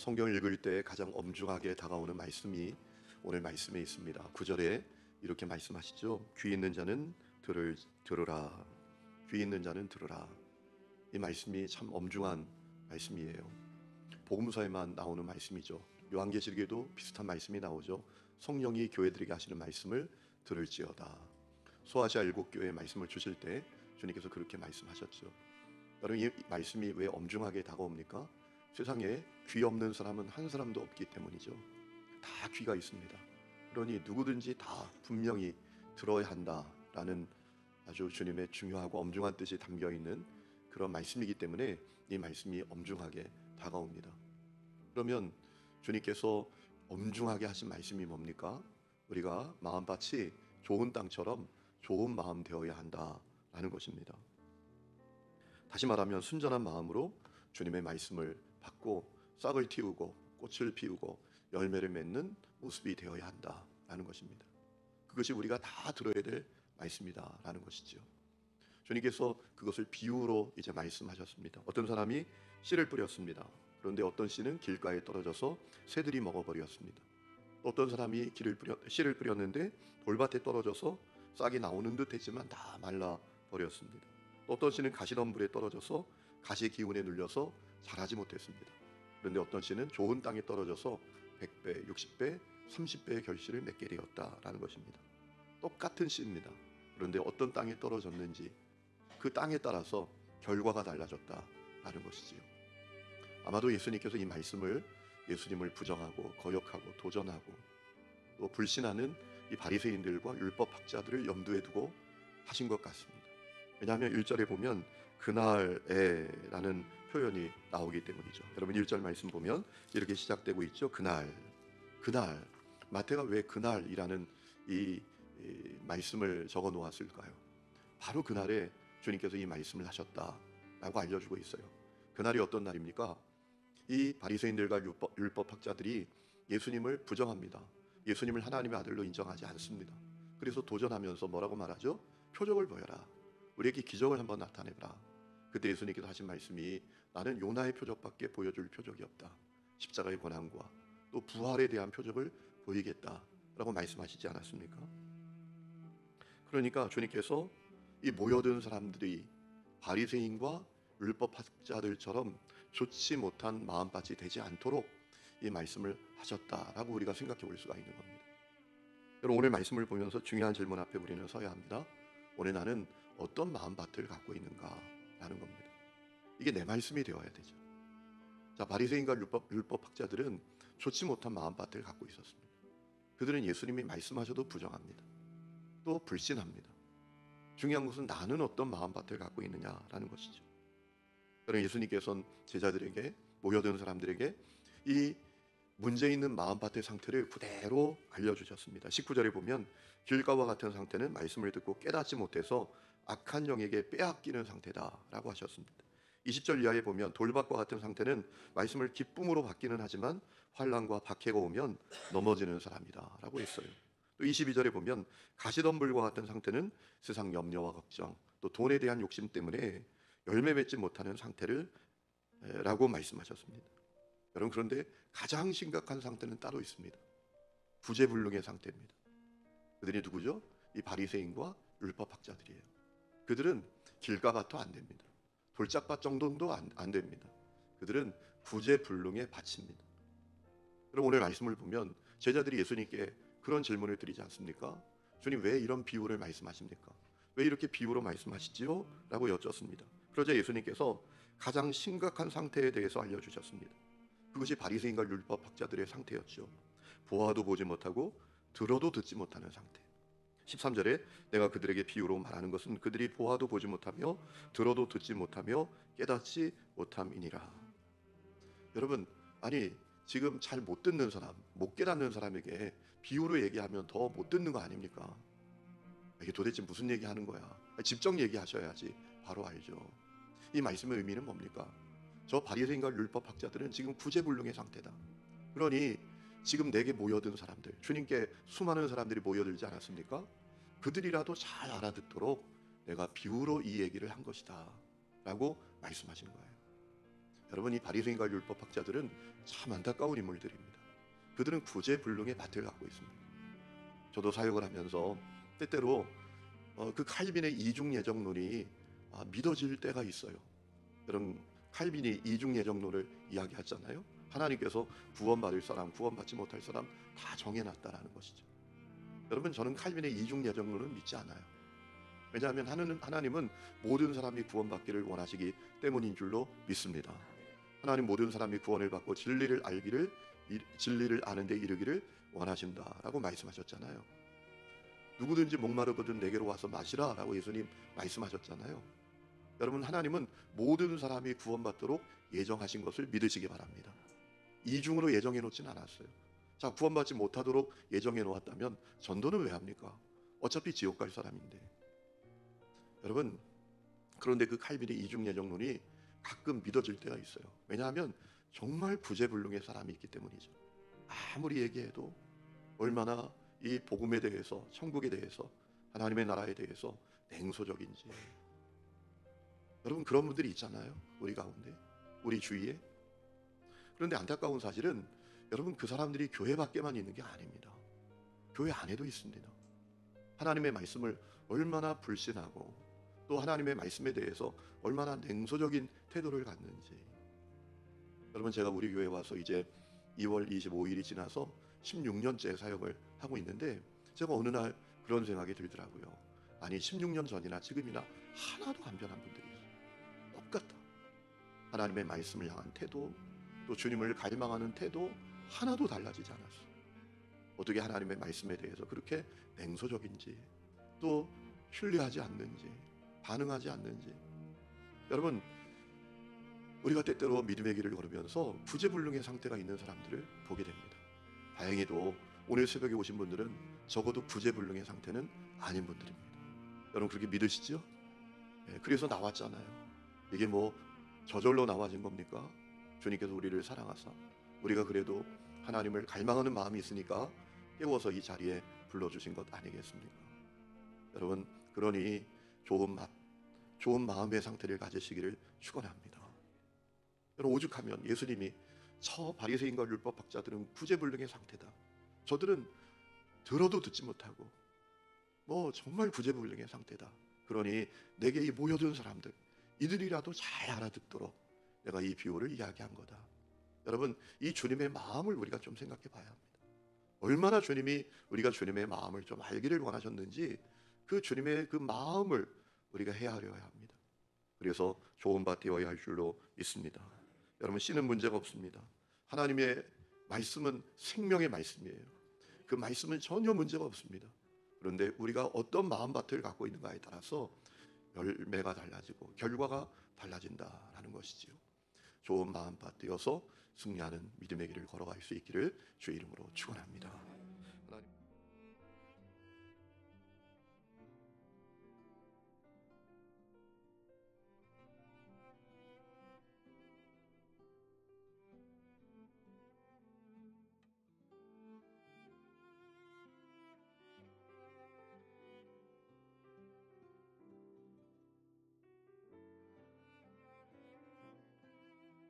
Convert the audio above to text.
성경을 읽을 때 가장 엄중하게 다가오는 말씀이 오늘 말씀에 있습니다. 9절에 이렇게 말씀하시죠. 귀 있는 자는 들으라. 귀 있는 자는 들으라. 이 말씀이 참 엄중한 말씀이에요. 복음서에만 나오는 말씀이죠. 요한계시록에도 비슷한 말씀이 나오죠. 성령이 교회들에게 하시는 말씀을 들을지어다. 소아시아 7교회의 말씀을 주실 때 주님께서 그렇게 말씀하셨죠. 여러분, 이 말씀이 왜 엄중하게 다가옵니까? 세상에 귀 없는 사람은 한 사람도 없기 때문이죠. 다 귀가 있습니다. 그러니 누구든지 다 분명히 들어야 한다라는 아주 주님의 중요하고 엄중한 뜻이 담겨 있는 그런 말씀이기 때문에 이 말씀이 엄중하게 다가옵니다. 그러면 주님께서 엄중하게 하신 말씀이 뭡니까? 우리가 마음밭이 좋은 땅처럼 좋은 마음 되어야 한다라는 것입니다. 다시 말하면 순전한 마음으로 주님의 말씀을 받고 싹을 틔우고 꽃을 피우고 열매를 맺는 모습이 되어야 한다라는 것입니다. 그것이 우리가 다 들어야 될 말씀이다라는 것이죠. 주님께서 그것을 비유로 이제 말씀하셨습니다. 어떤 사람이 씨를 뿌렸습니다. 그런데 어떤 씨는 길가에 떨어져서 새들이 먹어버렸습니다. 어떤 사람이 씨를 뿌렸는데 돌밭에 떨어져서 싹이 나오는 듯 했지만 다 말라버렸습니다. 어떤 씨는 가시덤불에 떨어져서 가시 기운에 눌려서 자라지 못했습니다. 그런데 어떤 씨는 좋은 땅에 떨어져서 100배, 60배, 30배의 결실을 맺게 되었다라는 것입니다. 똑같은 씨입니다. 그런데 어떤 땅에 떨어졌는지 그 땅에 따라서 결과가 달라졌다라는 것이지요. 아마도 예수님께서 이 말씀을 예수님을 부정하고 거역하고 도전하고 또 불신하는 이 바리새인들과 율법학자들을 염두에 두고 하신 것 같습니다. 왜냐하면 1절에 보면 그날에라는 표현이 나오기 때문이죠. 여러분 1절 말씀 보면 이렇게 시작되고 있죠. 그날. 마태가 왜 그날이라는 이 말씀을 적어 놓았을까요? 바로 그날에 주님께서 이 말씀을 하셨다라고 알려주고 있어요. 그날이 어떤 날입니까? 이 바리새인들과 율법학자들이 예수님을 부정합니다. 예수님을 하나님의 아들로 인정하지 않습니다. 그래서 도전하면서 뭐라고 말하죠? 표적을 보여라. 우리에게 기적을 한번 나타내라. 그때 예수님께서 하신 말씀이 나는 요나의 표적밖에 보여줄 표적이 없다. 십자가의 고난과 또 부활에 대한 표적을 보이겠다라고 말씀하시지 않았습니까? 그러니까 주님께서 이 모여든 사람들이 바리새인과 율법학자들처럼 좋지 못한 마음밭이 되지 않도록 이 말씀을 하셨다라고 우리가 생각해 볼 수가 있는 겁니다. 여러분, 오늘 말씀을 보면서 중요한 질문 앞에 우리는 서야 합니다. 오늘 나는 어떤 마음밭을 갖고 있는가라는 겁니다. 이게 내 말씀이 되어야 되죠. 자, 바리새인과 율법학자들은 좋지 못한 마음밭을 갖고 있었습니다. 그들은 예수님이 말씀하셔도 부정합니다. 또 불신합니다. 중요한 것은 나는 어떤 마음밭을 갖고 있느냐라는 것이죠. 그러나 예수님께서는 제자들에게, 모여든 사람들에게 이 문제 있는 마음밭의 상태를 그대로 알려주셨습니다. 19절에 보면 길가와 같은 상태는 말씀을 듣고 깨닫지 못해서 악한 영에게 빼앗기는 상태다라고 하셨습니다. 20절 이하에 보면 돌밭과 같은 상태는 말씀을 기쁨으로 받기는 하지만 환난과 박해가 오면 넘어지는 사람이다라고 했어요. 또 22절에 보면 가시덤불과 같은 상태는 세상 염려와 걱정 또 돈에 대한 욕심 때문에 열매 맺지 못하는 상태를 라고 말씀하셨습니다. 여러분, 그런데 가장 심각한 상태는 따로 있습니다. 구제불능의 상태입니다. 그들이 누구죠? 이 바리새인과 율법학자들이에요. 그들은 길가밭도 안 됩니다. 돌짝밭 정도도 안 됩니다. 그들은 구제불능의 밭입니다. 그럼 오늘 말씀을 보면 제자들이 예수님께 그런 질문을 드리지 않습니까? 주님, 왜 이런 비유를 말씀하십니까? 왜 이렇게 비유로 말씀하시지요? 라고 여쭙습니다. 그러자 예수님께서 가장 심각한 상태에 대해서 알려주셨습니다. 그것이 바리새인과 율법학자들의 상태였죠. 보아도 보지 못하고 들어도 듣지 못하는 상태. 13절에 내가 그들에게 비유로 말하는 것은 그들이 보아도 보지 못하며 들어도 듣지 못하며 깨닫지 못함이니라. 여러분, 아니 지금 잘 못 듣는 사람, 못 깨닫는 사람에게 비유로 얘기하면 더 못 듣는 거 아닙니까? 이게 도대체 무슨 얘기하는 거야? 직접 얘기하셔야지 바로 알죠. 이 말씀의 의미는 뭡니까? 저 바리새인과 율법학자들은 지금 구제불능의 상태다. 그러니 지금 내게 모여든 사람들, 주님께 수많은 사람들이 모여들지 않았습니까? 그들이라도 잘 알아듣도록 내가 비유로 이 얘기를 한 것이다 라고 말씀하신 거예요. 여러분, 이 바리새인과 율법학자들은 참 안타까운 인물들입니다. 그들은 구제불능의 밭을 갖고 있습니다. 저도 사역을 하면서 때때로 그 칼빈의 이중 예정론이 믿어질 때가 있어요. 여러분, 칼빈이 이중 예정론을 이야기하잖아요. 하나님께서 구원받을 사람, 구원받지 못할 사람 다 정해놨다라는 것이죠. 여러분, 저는 칼빈의 이중 예정론을 믿지 않아요. 왜냐하면 하나님은 모든 사람이 구원받기를 원하시기 때문인 줄로 믿습니다. 하나님 모든 사람이 구원을 받고 진리를 아는 데 이르기를 원하신다라고 말씀하셨잖아요. 누구든지 목마르거든 내게로 와서 마시라라고 예수님 말씀하셨잖아요. 여러분, 하나님은 모든 사람이 구원받도록 예정하신 것을 믿으시기 바랍니다. 이중으로 예정해 놓진 않았어요. 자, 구원받지 못하도록 예정해 놓았다면 전도는 왜 합니까? 어차피 지옥 갈 사람인데. 여러분, 그런데 그 칼빈의 이중 예정론이 가끔 믿어질 때가 있어요. 왜냐하면 정말 구제불능의 사람이 있기 때문이죠. 아무리 얘기해도 얼마나 이 복음에 대해서, 천국에 대해서, 하나님의 나라에 대해서 냉소적인지. 여러분, 그런 분들이 있잖아요. 우리 가운데, 우리 주위에. 그런데 안타까운 사실은 여러분, 그 사람들이 교회 밖에만 있는 게 아닙니다. 교회 안에도 있습니다. 하나님의 말씀을 얼마나 불신하고 또 하나님의 말씀에 대해서 얼마나 냉소적인 태도를 갖는지. 여러분, 제가 우리 교회에 와서 이제 2월 25일이 지나서 16년째 사역을 하고 있는데 제가 어느 날 그런 생각이 들더라고요. 아니, 16년 전이나 지금이나 하나도 안 변한 분들이 있어요. 똑같아. 하나님의 말씀을 향한 태도, 또 주님을 갈망하는 태도 하나도 달라지지 않았어. 어떻게 하나님의 말씀에 대해서 그렇게 냉소적인지, 또 신뢰하지 않는지, 반응하지 않는지. 여러분, 우리가 때때로 믿음의 길을 걸으면서 구제불능의 상태가 있는 사람들을 보게 됩니다. 다행히도 오늘 새벽에 오신 분들은 적어도 구제불능의 상태는 아닌 분들입니다. 여러분, 그렇게 믿으시죠? 네, 그래서 나왔잖아요. 이게 뭐 저절로 나와진 겁니까? 주님께서 우리를 사랑하사 우리가 그래도 하나님을 갈망하는 마음이 있으니까 깨워서 이 자리에 불러주신 것 아니겠습니까? 여러분, 그러니 좋은 마음의 상태를 가지시기를 축원합니다. 여러분, 오죽하면 예수님이 저 바리새인과 율법학자들은 구제불능의 상태다. 저들은 들어도 듣지 못하고 뭐 정말 구제불능의 상태다. 그러니 내게 이 모여든 사람들 이들이라도 잘 알아듣도록 내가 이 비유를 이야기한 거다. 여러분, 이 주님의 마음을 우리가 좀 생각해 봐야 합니다. 얼마나 우리가 주님의 마음을 좀 알기를 원하셨는지 그 주님의 그 마음을 우리가 헤아려야 합니다. 그래서 좋은 밭 되어야 할 줄로 믿습니다. 여러분, 씨는 문제가 없습니다. 하나님의 말씀은 생명의 말씀이에요. 그 말씀은 전혀 문제가 없습니다. 그런데 우리가 어떤 마음밭을 갖고 있는가에 따라서 열매가 달라지고 결과가 달라진다라는 것이지요. 좋은 마음밭 되어서 승리하는 믿음의 길을 걸어갈 수 있기를 주의 이름으로 축원합니다.